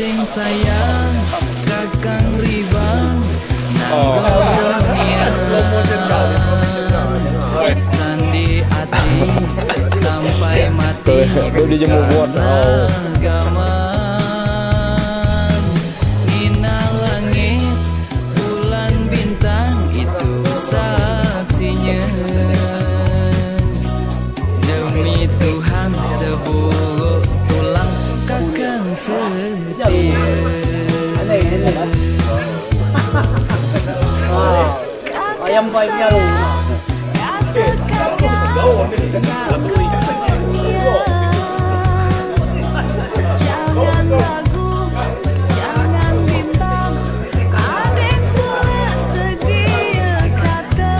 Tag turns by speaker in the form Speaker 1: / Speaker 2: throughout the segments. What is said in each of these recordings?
Speaker 1: Adeng sayang kakang ribang nanggonia sandi ati sampai mati agaman nina langit bulan bintang itu saksinya demi Tuhan sebulu tulang kakang setia.
Speaker 2: Ayam baiknya lu.
Speaker 3: Jangan ragu, jangan bimbang, adekku sedia kata.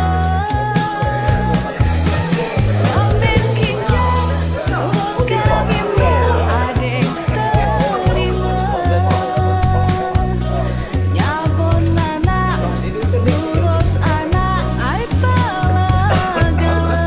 Speaker 3: Ambil kinjal, bukan gimbal, adek terima. Nyabon anak, lurus anak, ai palagala.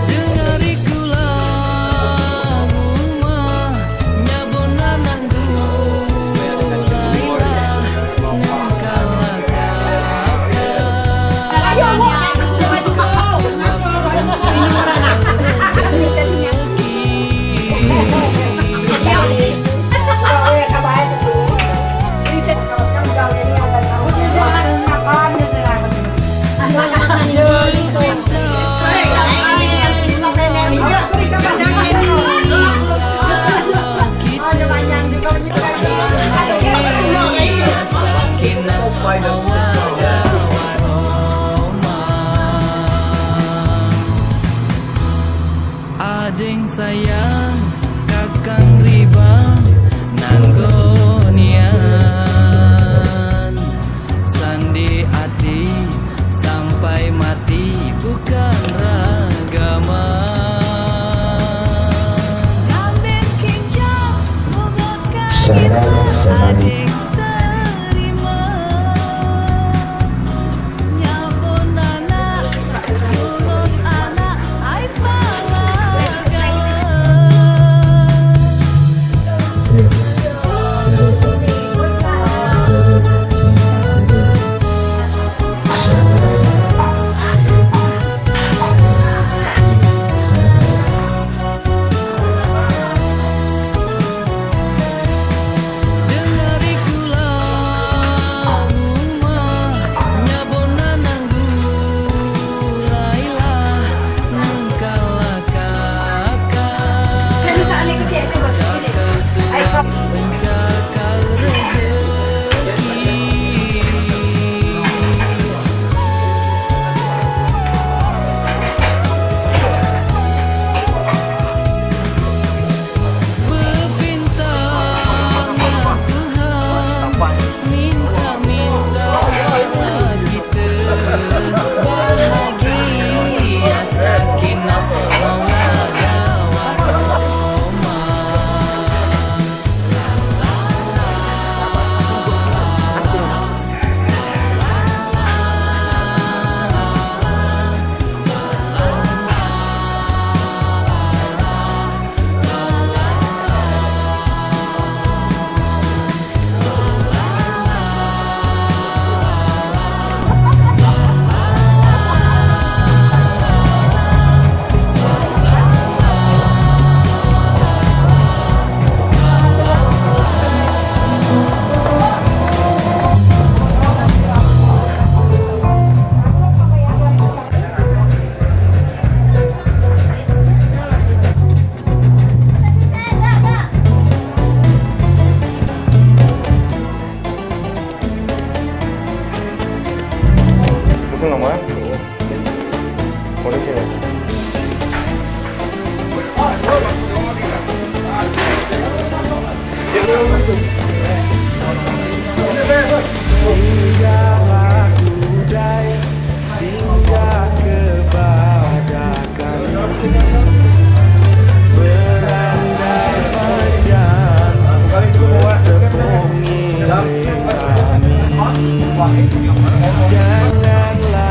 Speaker 3: Dengariku lagu mah nyabon anak gulailah nengkala adeng sayang kakang ribang nanggonian sandi ati sampai mati bukan ragaman. Ambil kinjal bukan adek terima. Nyabon anak lurus anak ai dengariku lagu mah nyabon anak gulailah nangkala kakak cakal suang pencakal rezeki. Bepintanya Tuhan minta-minta kita bahagia sakinah mawaddah warahmah.
Speaker 4: 무슨 영화야? 어디서?
Speaker 5: Singgahlah kudai, singgah kebahagiaan, berandai-andai bertepung iring kami. Janganlah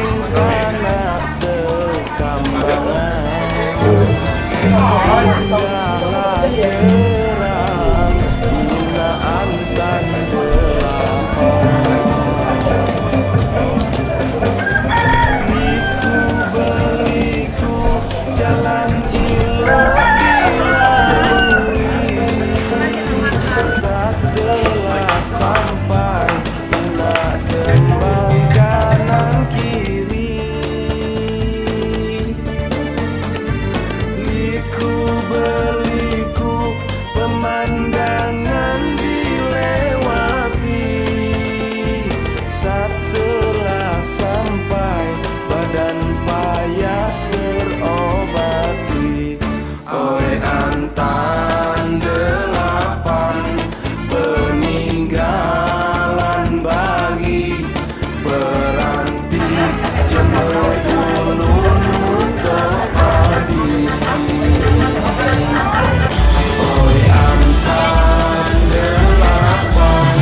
Speaker 5: sing sana sekambangan segala terang binaan dan niku beliku jalan ilang setelah sampai nak tembang kanan kiri liku beliku pemandangan dilewati setelah sampai badan payah terobati oi antan delapan peninggalan bagi peranti jemur dulu nutup padi oi antan delapan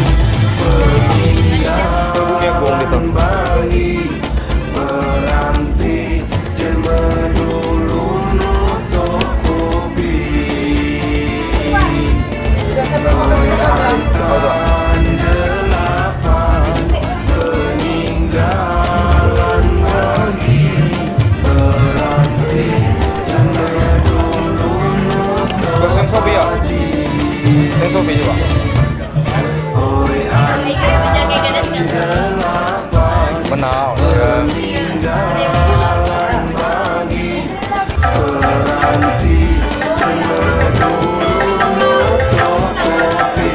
Speaker 5: peninggalan bagi peranti jemur dulu nutup kopi oi antan delapan peninggalan bagi peranti jemur dulu nutup
Speaker 4: Seng Sobi ya? Seng Sobi juga.
Speaker 5: oi antan delapan
Speaker 4: Benar. Ya.
Speaker 5: peninggalan bagi peranti jemur dulu nutup kopi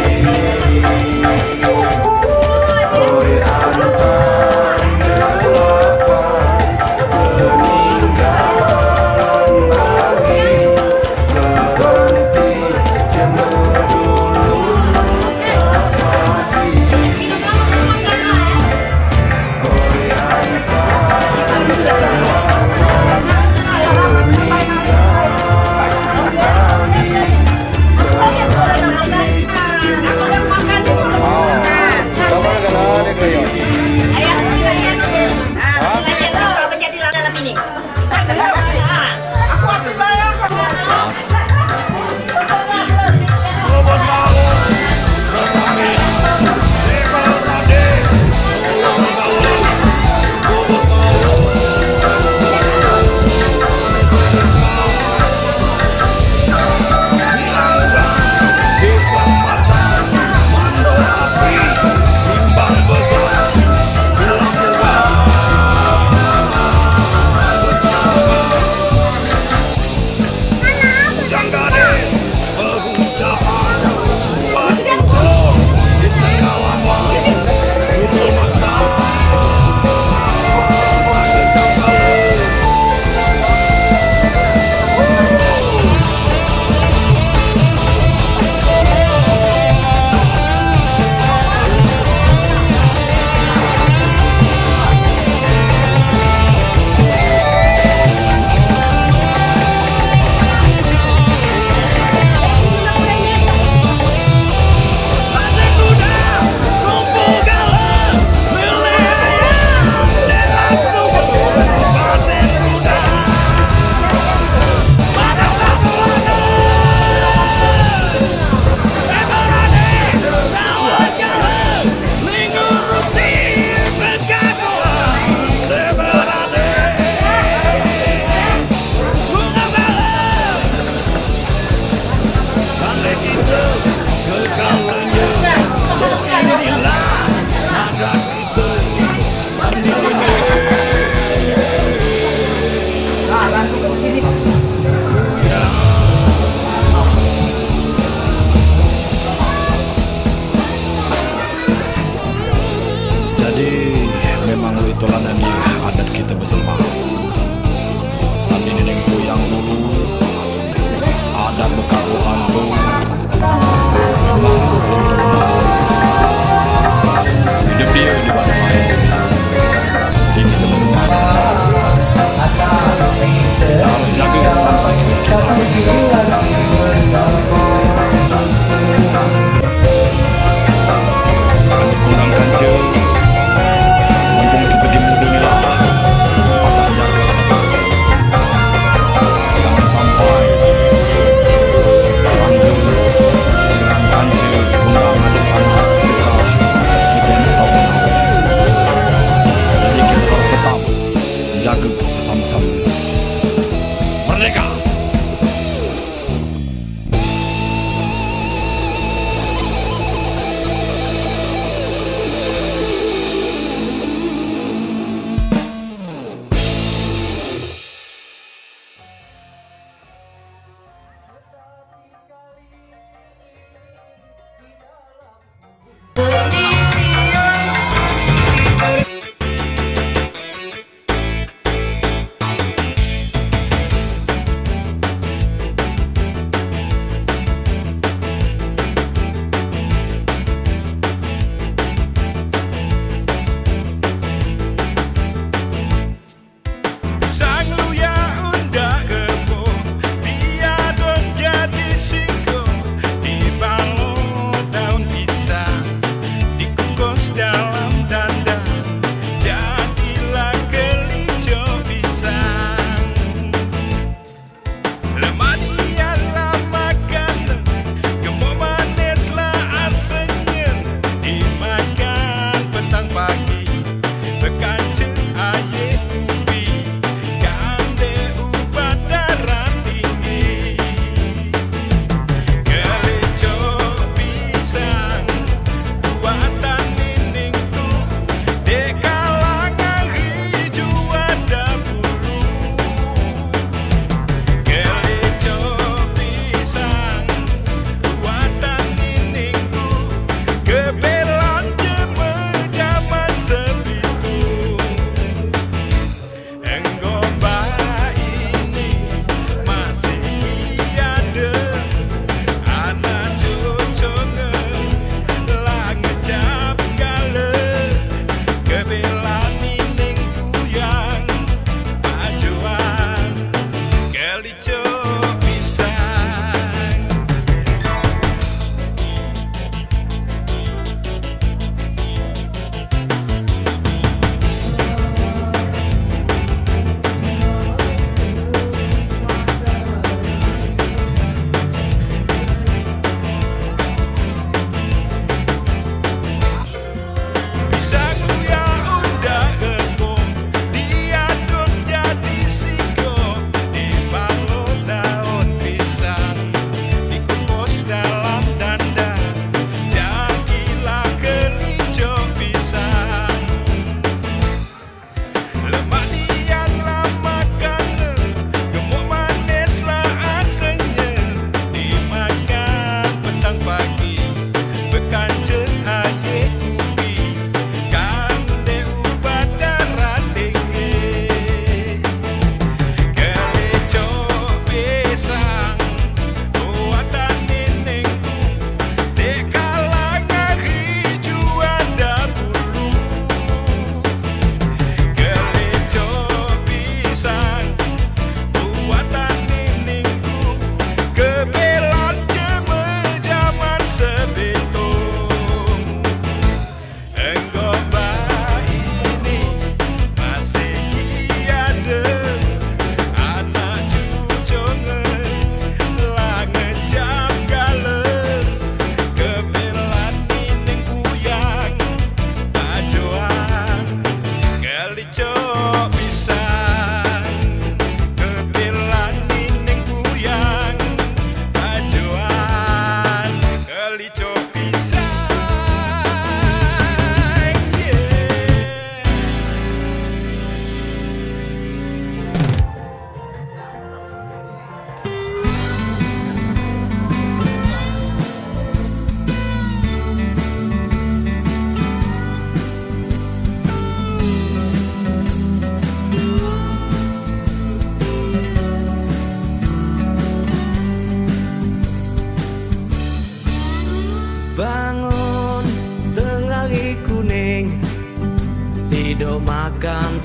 Speaker 5: oi antan delapan peninggalan bagi peranti jemur dulu nutup padi oi antan delapan peninggalan bagi peranti jemur
Speaker 4: Coba kan ada kayak.
Speaker 5: Mumpung kita dimudui lah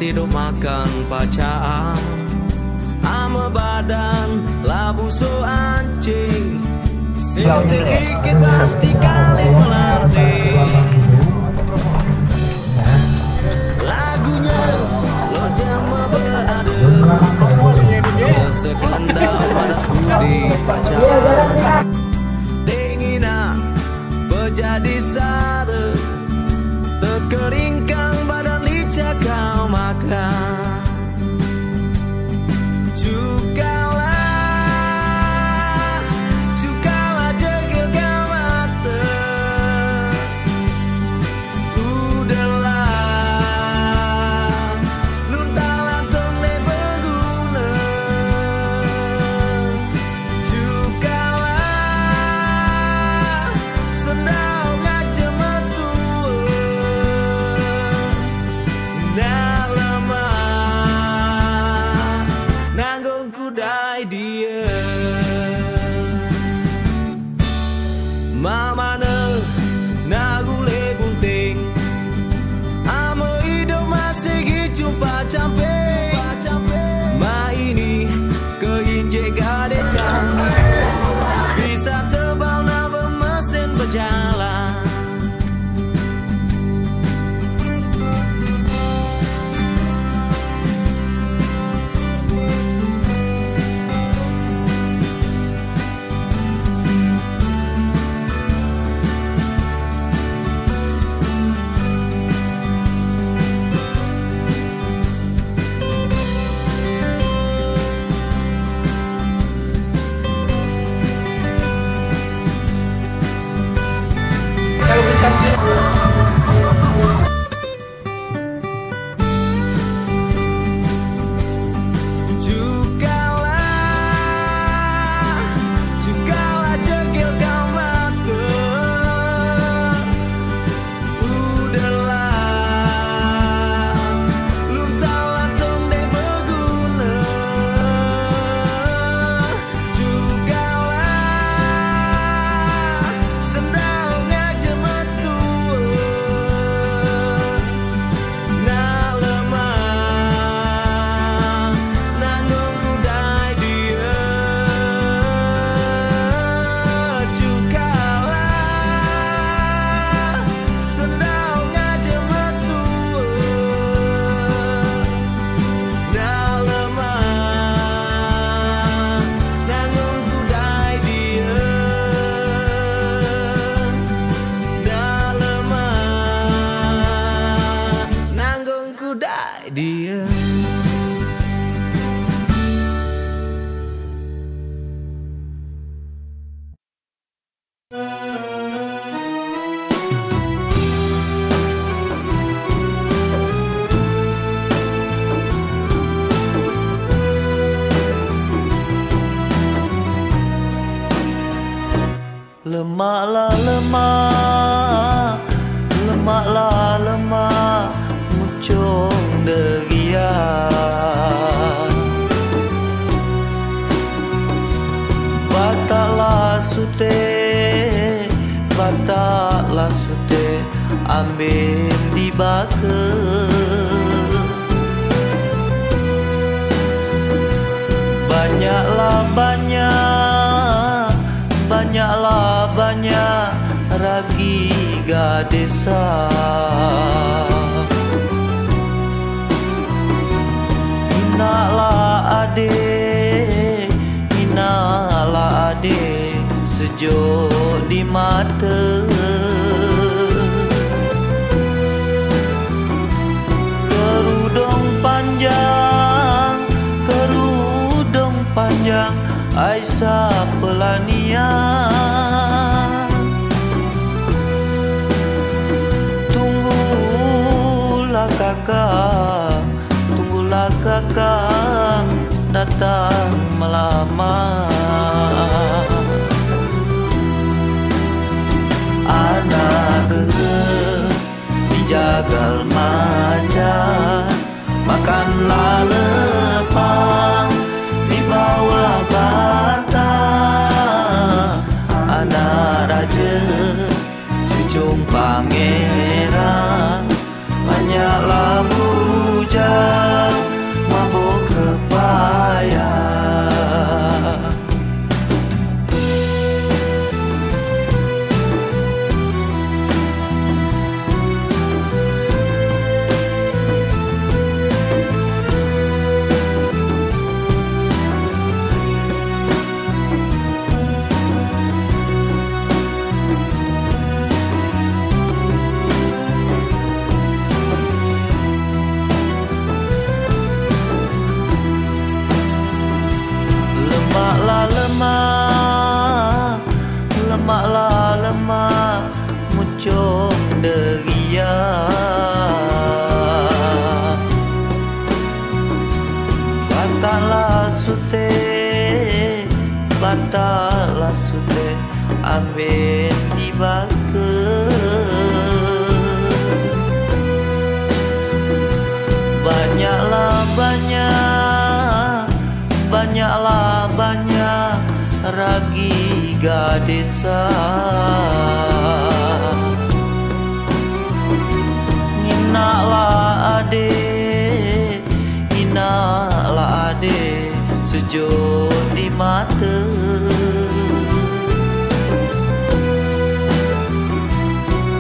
Speaker 3: tidur makan pacaan, ama badan labu so anjing. Sedikit pasti kali melatih. Lagunya lo jama berada, sesekendal panas putih pacaran. Dingina berjadi sara, terkeringkan badan licak kau makan. Cukalah jegil kau mata, udahlah luntalan temne berguna. Cukalah sendau ngajak metua, nak lemah nanggung kudai dia. Mamana nagule bunting, amo hidup masih jumpa camping. Ma ini keinjek gadesa, bisa tebal naba mesin berjalan. Cukalah jegil kau mata, udahlah luntalan temne berguna. Cukalah sendau ngajak metua, nak lemah nanggung kudai dia. Cukalah sendau ngajak metua, nak lemah nanggung kudai dia. Nak lemah nanggung kudai dia.
Speaker 1: Lemaklah lemah, lemaklah lemah, muncung derian. Bataklah sute, bataklah sute, ambil di baka. Banyaklah banyak, banyaklah banyak ragi gadesa. Inaklah adik, inaklah adik, sejuk di mata. Kerudung panjang, kerudung panjang, Aisyah pelanian. Tunggulah kakak, tunggulah kakak datang melamar. Anak dijagal macan, makanlah lepang di bawah batang. Anak raja, cucung pangeran, banyaklah bujang mabuk kepaya. Lemaklah lemak, lemaklah lemak, muncung deria. Bataklah sute, bataklah sute, ambil dibaka. Banyaklah banyak, banyaklah banyak ragi gadisa. Nginaklah adik, nginaklah adik, sejuk di mata.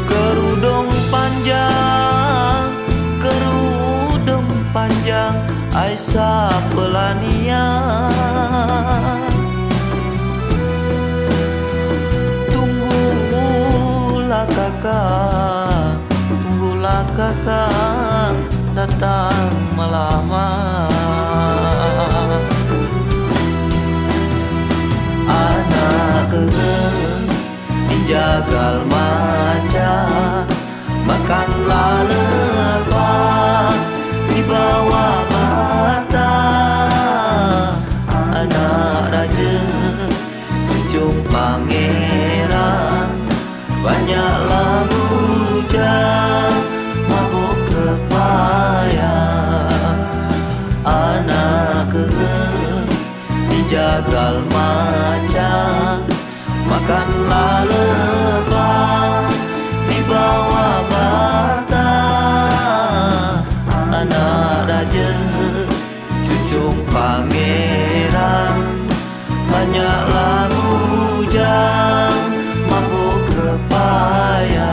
Speaker 1: Kerudung panjang, kerudung panjang, Aisyah pelanian. Tunggulah kakak, tunggulah kakak, datang melamar. Anak keren dijagal maca, makanlah lepah di bawah mata. Anak raja junjung pangeran, banyaklah bujang mabuk kepaya. Anak keren dijagal maca, makanlah lepah di bawah bata. Anak raja junjung pangeran, banyaklah bujang mabuk kepaya.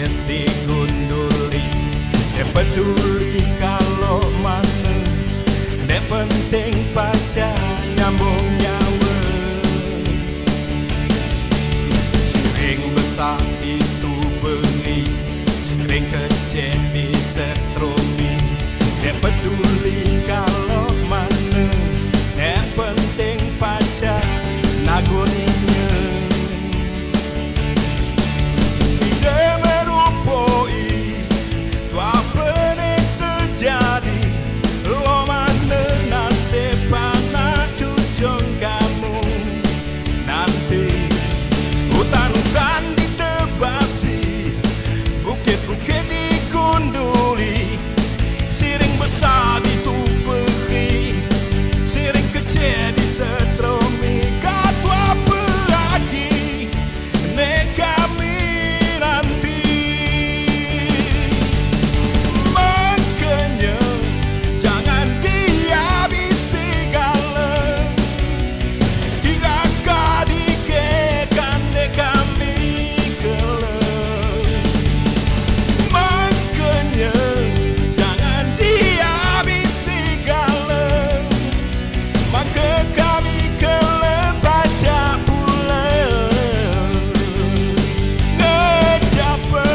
Speaker 6: bukit digunduli. Dia peduli kalau mana, dia penting pacar nyambung nyawa. Sering besar itu beli, sering kecil disetrumi. Dia peduli kalau mana, dia penting pacar nagurinya. Dia merupoi tu apa yang terjadi, lo mana nasib anak cucung kamu nanti. Hutan-hutan ditebasi, bukit-bukit digunduli, siring besar dituperi, siring kecil disetrumi. Kau apa lagi nek kami nanti. Makanya jangan dihabisi segala, hingga kau dikekan nek kami kelak. Makanya jangan dihabisi segala, maka kami kelak baca pula ngejapa.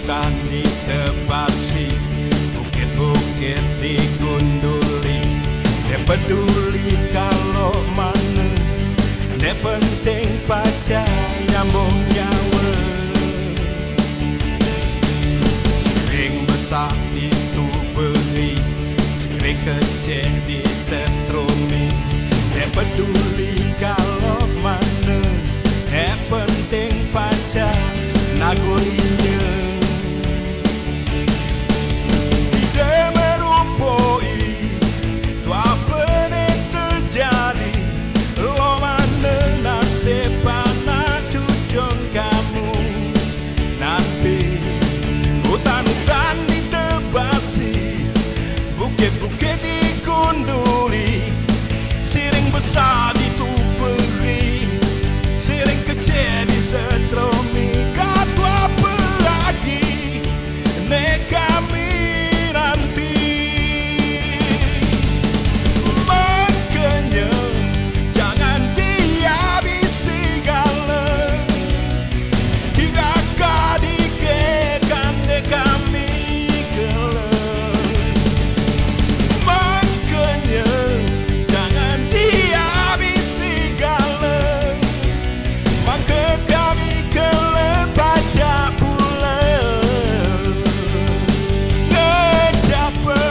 Speaker 6: Hutan ditebasi, bukit-bukit digunduli. Dia peduli kalau mana, dia penting pacar nyambung nyawa. Siring besar itu beli, siring kecil disetrumi. Dia peduli kalau mana, dia penting pacar nagurinya. Dia merupoi tu apa yang terjadi, lo mana nasib anak cucung kamu nanti. Hutan-hutan ditebasi, bukit-bukit digunduli, siring besar dituperi, siring kecil disetrumi. Kau apa lagi nek kami nanti. Makanya jangan dihabisi segala, hingga kau dikekan nek kami kelak. Makanya jangan dihabisi segala, maka kami kelak baca pula ngejapa.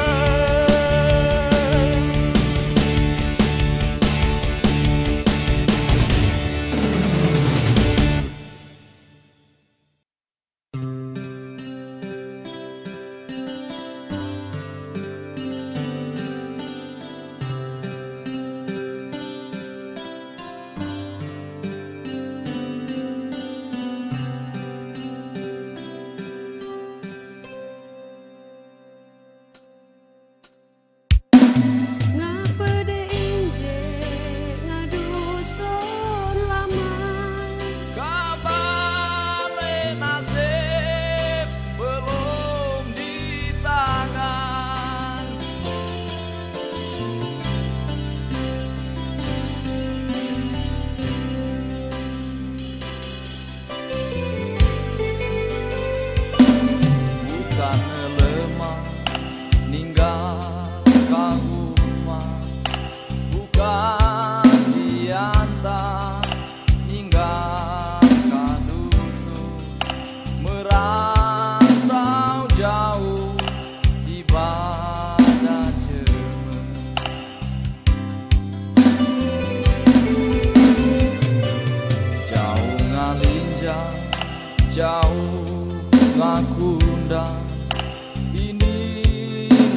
Speaker 7: Ngapa de inje ngadusun lama,
Speaker 3: Kabale nasib belum di tangan. Hutan lemah ninggal kahumah, bukan diantar ninggal kadusun, merantau jauh ibadah cermin. Jauh ngalinjang, jauh ngakundang, ini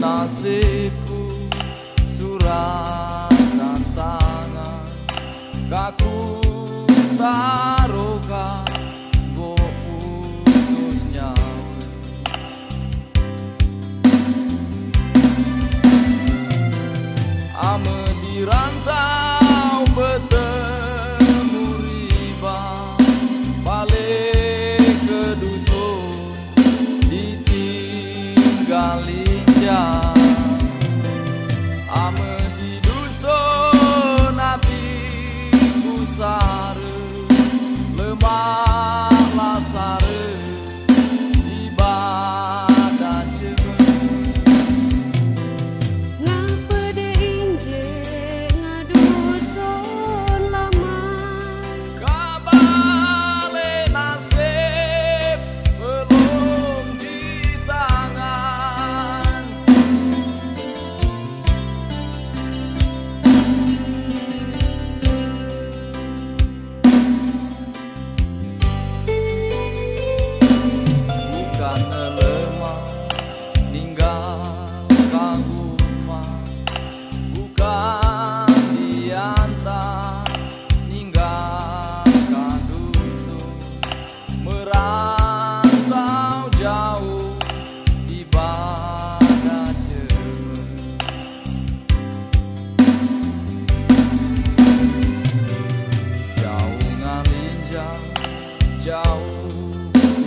Speaker 3: nasibku surat dan tangan. Kaku taruhkan gopu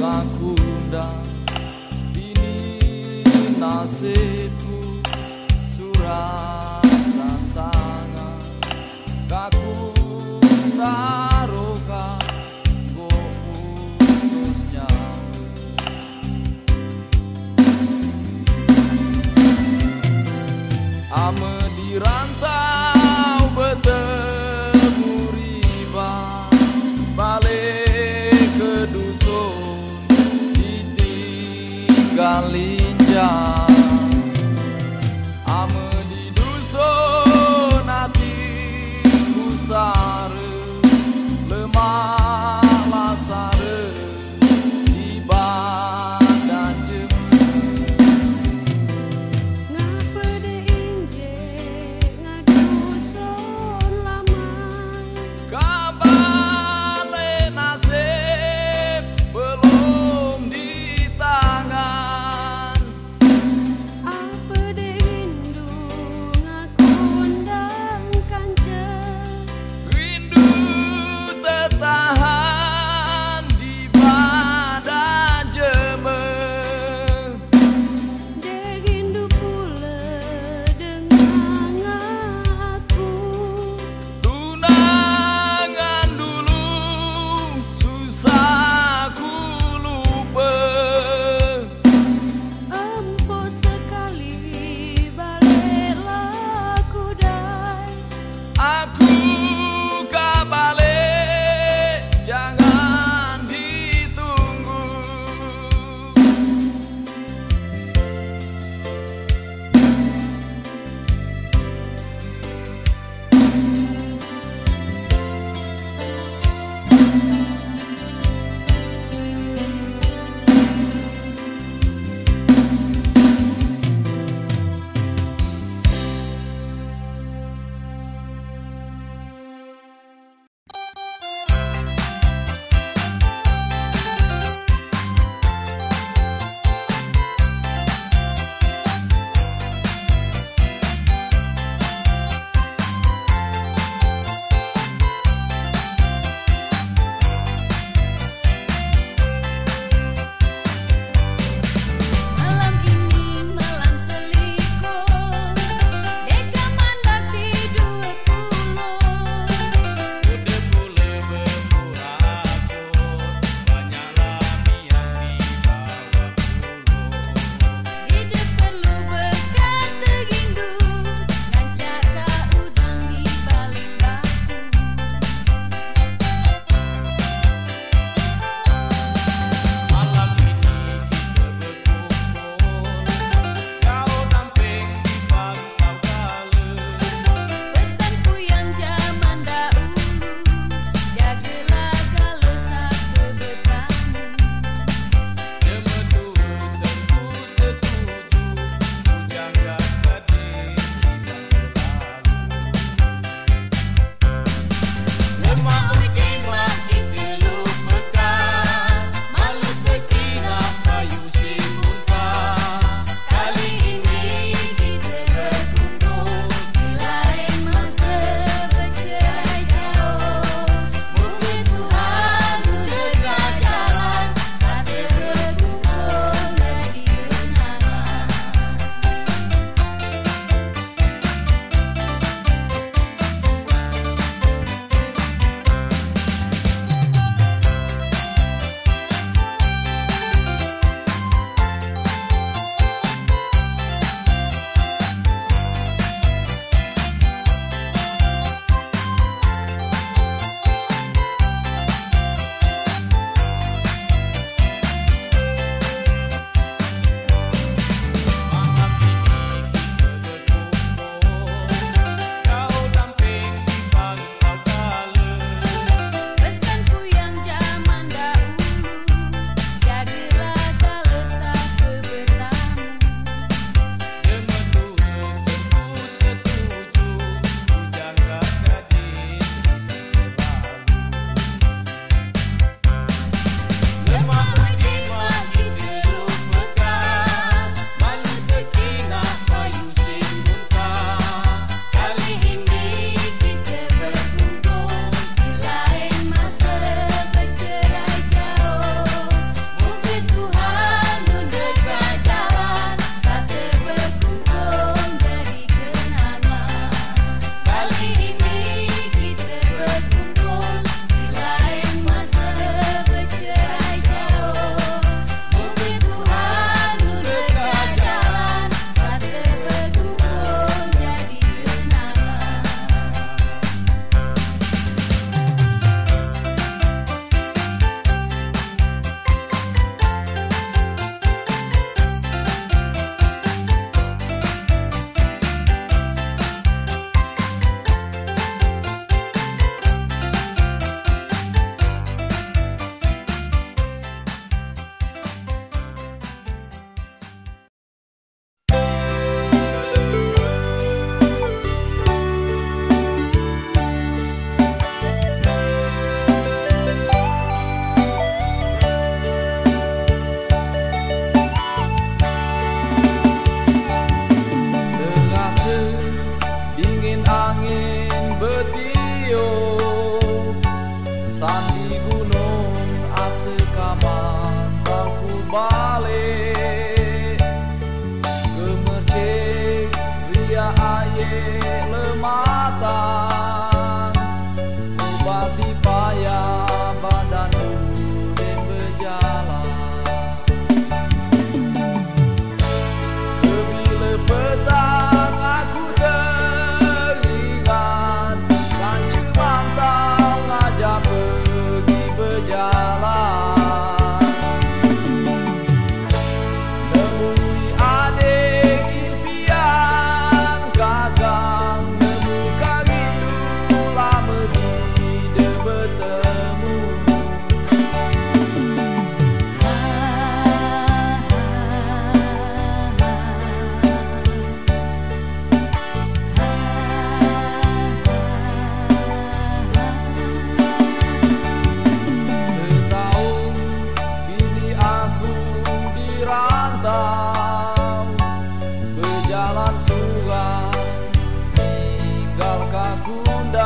Speaker 3: ngakunda ini nasibku surat dan tangan kaku taruhkan putusnya ame di rantau bertemu riba balik ke dusun ditinggal linjang ame di dusun hatiku sare lemah lasare di badan jemur
Speaker 7: Ngapa de injek ngadusun lama
Speaker 3: kabale nasib belum di tangan merantau berjalan surat tinggal kakundan,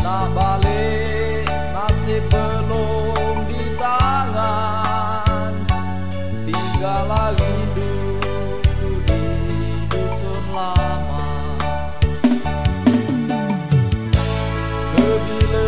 Speaker 3: nak balik nasib belum di tangan, tinggallah rindu di dusun lama. Kebila